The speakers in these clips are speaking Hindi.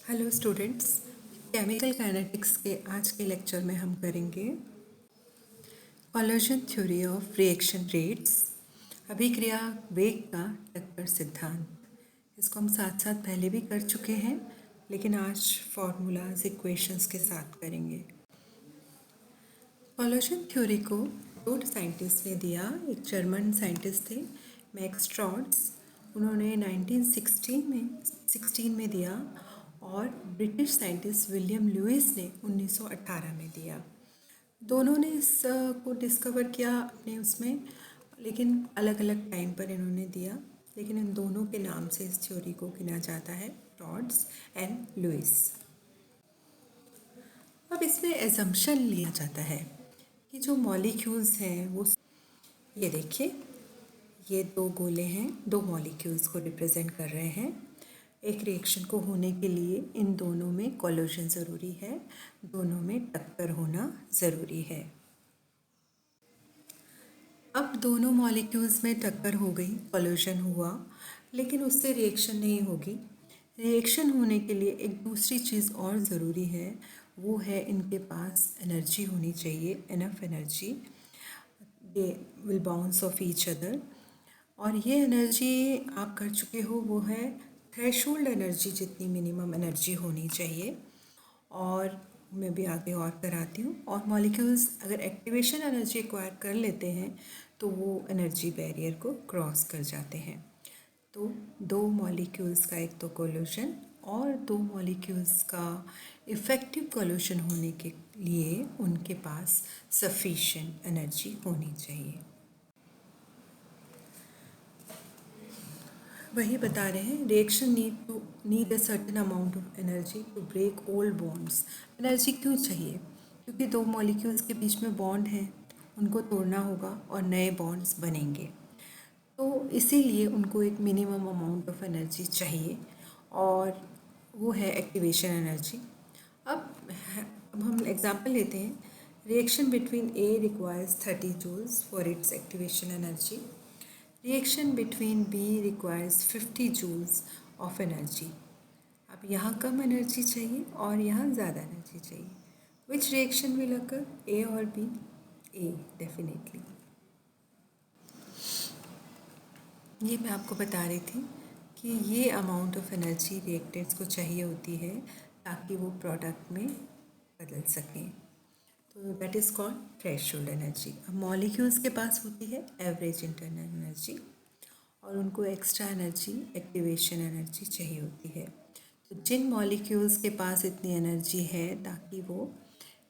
हेलो स्टूडेंट्स, केमिकल काइनेटिक्स के आज के लेक्चर में हम करेंगे कोलोजन थ्योरी ऑफ रिएक्शन रेट्स, अभिक्रिया वेग का टक्कर सिद्धांत। इसको हम साथ साथ पहले भी कर चुके हैं, लेकिन आज फॉर्मूलाज इक्वेशंस के साथ करेंगे। कोलोजन थ्योरी को दो साइंटिस्ट ने दिया। एक जर्मन साइंटिस्ट थे मैक्स स्ट्रॉड्स, उन्होंने 1916 में दिया, और ब्रिटिश साइंटिस्ट विलियम लुइस ने 1918 में दिया। दोनों ने इस को डिस्कवर किया अपने उसमें, लेकिन अलग अलग टाइम पर इन्होंने दिया, लेकिन इन दोनों के नाम से इस थ्योरी को गिना जाता है, टॉड्स एंड लुइस। अब इसमें एजम्पशन लिया जाता है कि जो मॉलिक्यूल्स हैं वो, ये देखिए, ये दो गोले हैं, दो मॉलिक्यूल्स को रिप्रेजेंट कर रहे हैं। एक रिएक्शन को होने के लिए इन दोनों में कोलोजन ज़रूरी है, दोनों में टक्कर होना ज़रूरी है। अब दोनों मॉलिक्यूल्स में टक्कर हो गई, कोलोजन हुआ, लेकिन उससे रिएक्शन नहीं होगी। रिएक्शन होने के लिए एक दूसरी चीज़ और ज़रूरी है, वो है इनके पास एनर्जी होनी चाहिए, enough energy, they will bounce off each other. और ये एनर्जी आप कर चुके हो, वो है थ्रेशोल्ड एनर्जी जितनी मिनिमम एनर्जी होनी चाहिए। और मैं भी आगे और कराती हूँ। और मॉलिक्यूल्स अगर एक्टिवेशन एनर्जी एक्वायर कर लेते हैं तो वो एनर्जी बैरियर को क्रॉस कर जाते हैं। तो दो मॉलिक्यूल्स का एक तो कोलोजन और दो मॉलिक्यूल्स का इफ़ेक्टिव कोलोजन होने के लिए उनके पास सफिशिएंट एनर्जी होनी चाहिए। वही बता रहे हैं, reaction need a certain amount of energy to break old bonds. Energy क्यों चाहिए? क्योंकि दो मॉलिक्यूल्स के बीच में बॉन्ड है, उनको तोड़ना होगा और नए बॉन्ड्स बनेंगे, तो इसीलिए उनको एक मिनिमम अमाउंट ऑफ एनर्जी चाहिए, और वो है एक्टिवेशन एनर्जी। अब हम एग्जांपल लेते हैं। Reaction between A requires 30 joules for its activation energy. Reaction between B requires 50 joules of energy. अब यहाँ कम एनर्जी चाहिए और यहाँ ज़्यादा एनर्जी चाहिए। विच रिएक्शन विल अकर, ए और बी? ए डेफिनेटली। ये मैं आपको बता रही थी कि ये अमाउंट ऑफ एनर्जी रिएक्टेंट्स को चाहिए होती है ताकि वो प्रोडक्ट में बदल सकें, तो that is called threshold energy. अब मॉलिक्यूल्स के पास होती है एवरेज इंटरनल एनर्जी, और उनको एक्स्ट्रा एनर्जी, एक्टिवेशन एनर्जी चाहिए होती है। तो जिन मॉलिक्यूल्स के पास इतनी एनर्जी है ताकि वो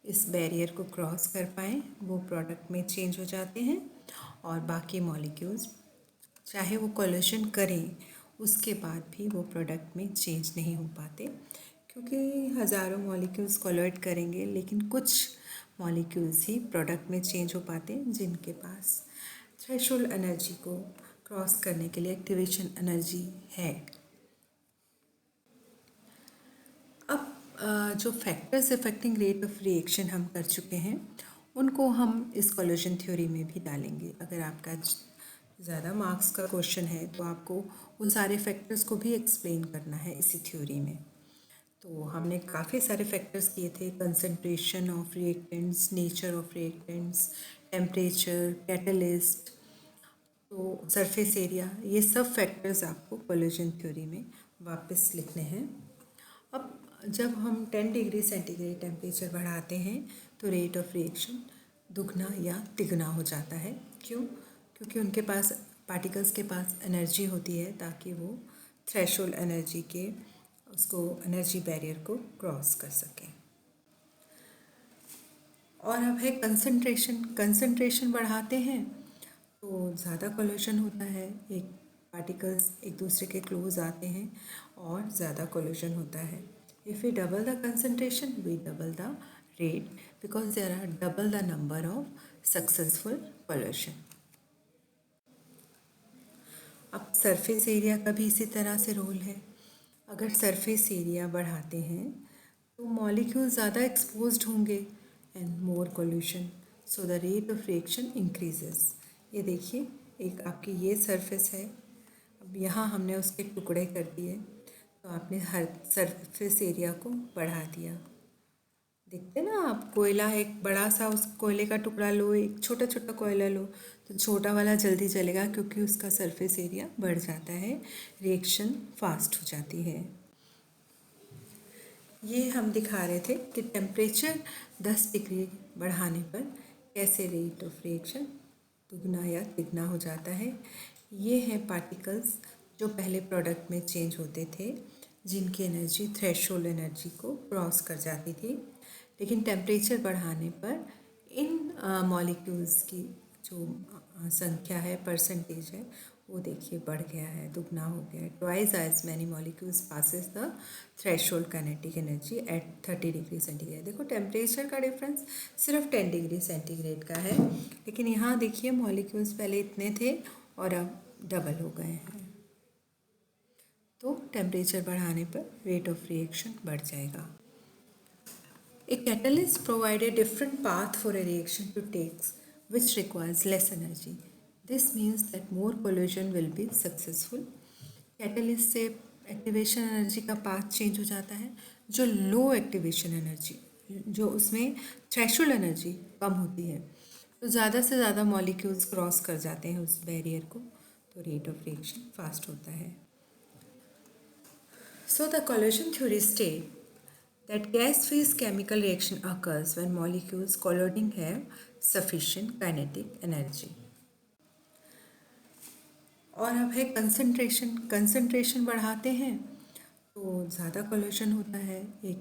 इस बैरियर को क्रॉस कर पाएँ, वो प्रोडक्ट में चेंज हो जाते हैं, और बाकी मॉलिक्यूल्स चाहे वो कोलिशन करें उसके बाद भी वो प्रोडक्ट में चेंज नहीं हो पाते, क्योंकि हज़ारों मॉलिक्यूल्स कोलाइड करेंगे लेकिन कुछ मॉलिक्यूल्स ही प्रोडक्ट में चेंज हो पाते हैं जिनके पास थ्रेशोल्ड एनर्जी को क्रॉस करने के लिए एक्टिवेशन एनर्जी है। अब जो factors affecting rate of reaction हम कर चुके हैं, उनको हम इस कोलिशन थ्योरी में भी डालेंगे। अगर आपका ज़्यादा मार्क्स का क्वेश्चन है तो आपको उन सारे फैक्टर्स को भी एक्सप्लेन करना है इसी थ्योरी में। तो हमने काफ़ी सारे फैक्टर्स किए थे, concentration of reactants, nature of reactants, temperature, catalyst, तो सरफेस एरिया, ये सब फैक्टर्स आपको कोलिशन थ्योरी में वापस लिखने हैं। अब जब हम 10 डिग्री सेंटीग्रेड टेम्परेचर बढ़ाते हैं तो रेट ऑफ रिएक्शन दुगना या तिगुना हो जाता है। क्यों? क्योंकि उनके पास, पार्टिकल्स के पास एनर्जी होती है ताकि वो थ्रेशोल्ड एनर्जी के उसको एनर्जी बैरियर को क्रॉस कर सकें। और अब है कंसंट्रेशन। कंसंट्रेशन बढ़ाते हैं तो ज़्यादा कोलिशन होता है, एक पार्टिकल्स एक दूसरे के क्लोज आते हैं और ज़्यादा कोलिशन होता है। If we double the concentration we double the rate, because there are double the number of successful collision. अब सरफेस एरिया का भी इसी तरह से रोल है। अगर सरफेस एरिया बढ़ाते हैं तो मॉलिक्यूल ज़्यादा एक्सपोज्ड होंगे and more collision, so the rate of reaction increases. ये देखिए, एक आपकी ये सरफेस है, अब यहाँ हमने उसके टुकड़े कर दिए तो आपने हर सरफेस एरिया को बढ़ा दिया। देखते ना आप, कोयला एक बड़ा सा उस कोयले का टुकड़ा लो, एक छोटा छोटा कोयला लो, तो छोटा वाला जल्दी जलेगा क्योंकि उसका सरफेस एरिया बढ़ जाता है, रिएक्शन फास्ट हो जाती है। ये हम दिखा रहे थे कि टेम्परेचर 10 डिग्री बढ़ाने पर कैसे रेट ऑफ रिएक्शन दुगना या तिगना हो जाता है। ये हैं पार्टिकल्स जो पहले प्रोडक्ट में चेंज होते थे, जिनकी एनर्जी थ्रेशोल्ड एनर्जी को क्रॉस कर जाती थी, लेकिन टेम्परेचर बढ़ाने पर इन मॉलिक्यूल्स की जो संख्या है, परसेंटेज है, वो देखिए बढ़ गया है, दुगना हो गया है। Twice as many molecules passes the threshold kinetic energy at 30 degree centigrade. देखो टेम्परेचर का डिफरेंस सिर्फ 10 डिग्री सेंटीग्रेड का है, लेकिन यहाँ देखिए मॉलिक्यूल्स पहले इतने थे और अब डबल हो गए हैं। तो टेम्परेचर बढ़ाने पर रेट ऑफ रिएक्शन बढ़ जाएगा। A catalyst provides a different path for a reaction to take, which requires less energy. This means that more collision will be successful. Catalyst से एक्टिवेशन एनर्जी का पाथ चेंज हो जाता है। जो लो एक्टिवेशन एनर्जी, जो उसमें थ्रेशोल्ड एनर्जी कम होती है, तो ज़्यादा से ज़्यादा मॉलिक्यूल्स क्रॉस कर जाते हैं उस बैरियर को, तो रेट ऑफ रिएक्शन फास्ट होता है। So the collision theory states that gas-phase chemical reaction occurs when molecules colliding have sufficient kinetic energy. और अब है कंसंट्रेशन बढ़ाते हैं तो ज़्यादा कोलिशन होता है, एक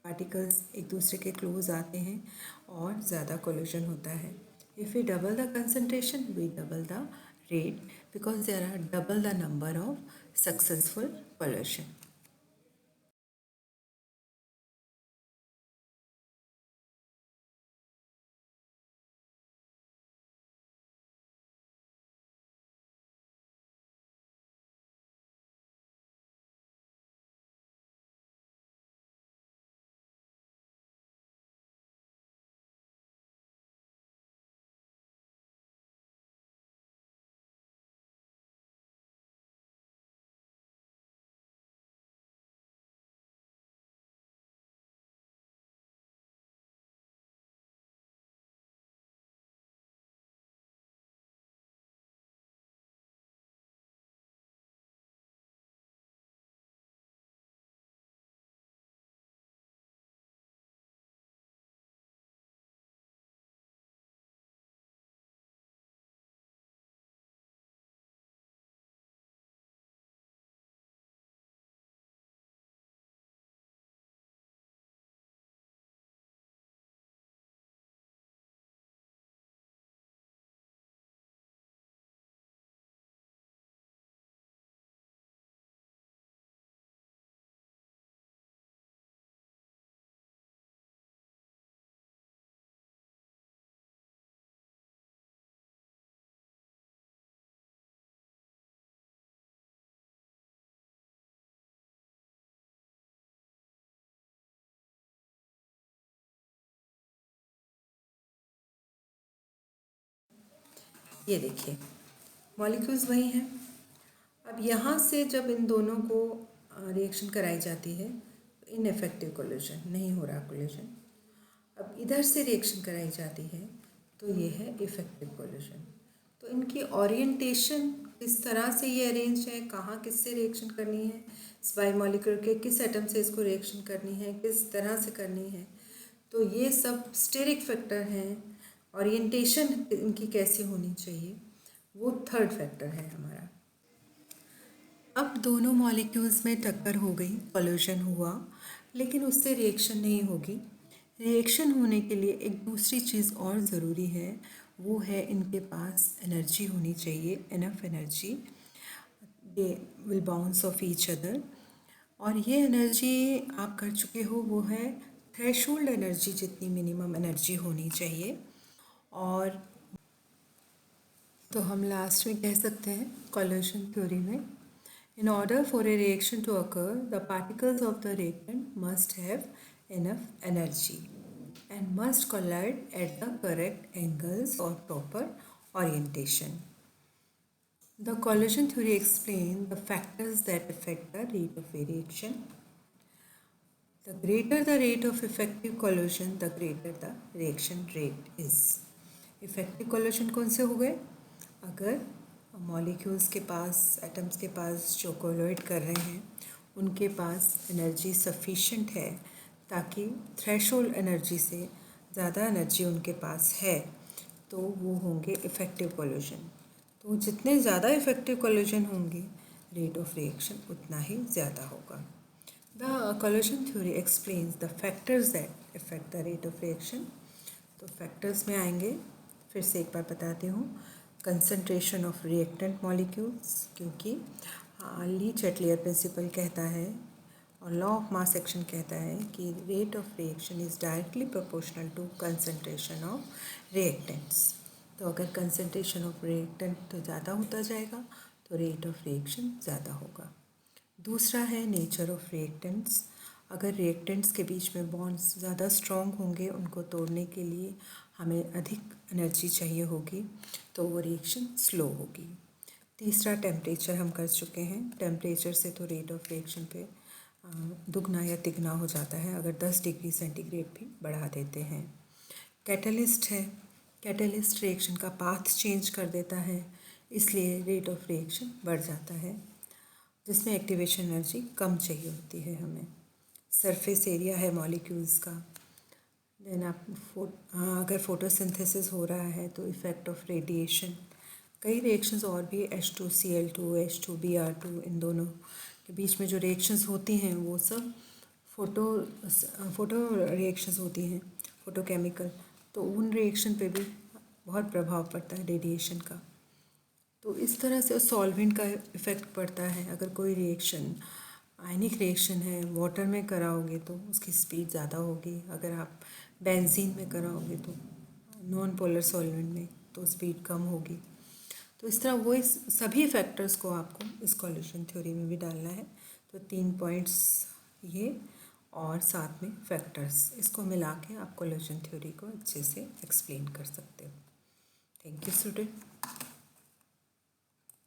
पार्टिकल्स एक दूसरे के क्लोज आते हैं और ज़्यादा कोलिशन होता है। If we double the concentration we double the rate because there are double the number of successful collision. ये देखिए मॉलिक्यूल्स वही हैं। अब यहाँ से जब इन दोनों को रिएक्शन कराई जाती है तो इनफेक्टिव कोलिशन, नहीं हो रहा कोलिशन। अब इधर से रिएक्शन कराई जाती है तो ये है इफेक्टिव कोलिशन। तो इनकी ओरिएंटेशन किस तरह से ये अरेंज है, कहाँ किससे रिएक्शन करनी है, इस बायोमॉलिक्यूल के किस एटम से इसको रिएक्शन करनी है, किस तरह से करनी है, तो ये सब स्टेरिक फैक्टर हैं। ओरिएंटेशन इनकी कैसी होनी चाहिए, वो थर्ड फैक्टर है हमारा। अब दोनों मॉलिक्यूल्स में टक्कर हो गई, कोलिशन हुआ, लेकिन उससे रिएक्शन नहीं होगी। रिएक्शन होने के लिए एक दूसरी चीज़ और ज़रूरी है, वो है इनके पास एनर्जी होनी चाहिए, enough energy, they will bounce off each other. और ये एनर्जी आप कर चुके हो, वो है थ्रेशोल्ड एनर्जी जितनी मिनिमम एनर्जी होनी चाहिए। और तो हम लास्ट में कह सकते हैं कोलिशन थ्योरी में, in order for a reaction to occur, the particles of the reactant must have enough energy and must collide at the correct angles or proper orientation. The collision theory explains the factors that affect the rate of reaction. The greater the rate of effective collision, the greater the reaction rate is. Effective collision कौन से हो गए? अगर मॉलिक्यूल्स के पास, एटम्स के पास जो कोलाइड कर रहे हैं उनके पास एनर्जी सफिशेंट है ताकि थ्रेशोल्ड एनर्जी से ज़्यादा एनर्जी उनके पास है, तो वो होंगे इफ़ेक्टिव कोलिशन। तो जितने ज़्यादा इफ़ेक्टिव कोलिशन होंगे, रेट ऑफ रिएक्शन उतना ही ज़्यादा होगा। The collision theory explains the factors that affect the rate of reaction. तो फैक्टर्स में आएंगे, फिर से एक बार बताती हूँ। कंसंट्रेशन ऑफ रिएक्टेंट मॉलिक्यूल्स, क्योंकि ली चैटलियर प्रिंसिपल कहता है और लॉ ऑफ मास एक्शन कहता है कि rate of reaction is directly proportional to concentration of reactants. तो अगर कंसंट्रेशन ऑफ रिएक्टेंट तो ज़्यादा होता जाएगा तो रेट ऑफ रिएक्शन ज़्यादा होगा। दूसरा है नेचर ऑफ रिएक्टेंट्स। अगर रिएक्टेंट्स के बीच में बॉन्ड्स ज़्यादा स्ट्रॉन्ग होंगे, उनको तोड़ने के लिए हमें अधिक एनर्जी चाहिए होगी, तो वो रिएक्शन स्लो होगी। तीसरा टेम्परेचर हम कर चुके हैं। टेम्परेचर से तो रेट ऑफ रिएक्शन पे दुगना या तिगना हो जाता है अगर 10 डिग्री सेंटीग्रेड भी बढ़ा देते हैं। कैटलिस्ट है, कैटलिस्ट रिएक्शन का पाथ चेंज कर देता है, इसलिए रेट ऑफ रिएक्शन बढ़ जाता है, जिसमें एक्टिवेशन एनर्जी कम चाहिए होती है हमें। सरफेस एरिया है मॉलिक्यूल्स का। देन आप अगर फोटोसिंथेसिस हो रहा है तो इफ़ेक्ट ऑफ रेडिएशन। कई रिएक्शंस और भी H2Cl2, H2Br2, इन दोनों के बीच में जो रिएक्शंस होती हैं वो सब फोटो रिएक्शंस होती हैं, फोटोकेमिकल। तो उन रिएक्शन पे भी बहुत प्रभाव पड़ता है रेडिएशन का। तो इस तरह से सॉल्वेंट का इफ़ेक्ट पड़ता है। अगर कोई रिएक्शन आयनिक रिएक्शन है, वाटर में कराओगे तो उसकी स्पीड ज़्यादा होगी। अगर आप बेंजीन में कराओगे तो नॉन पोलर सॉल्वेंट में तो स्पीड कम होगी। तो इस तरह वो इस सभी फैक्टर्स को आपको इस कोलिशन थ्योरी में भी डालना है। तो 3 पॉइंट्स ये और साथ में फैक्टर्स, इसको मिला के आप कोलिशन थ्योरी को अच्छे से एक्सप्लेन कर सकते हो। Thank you student.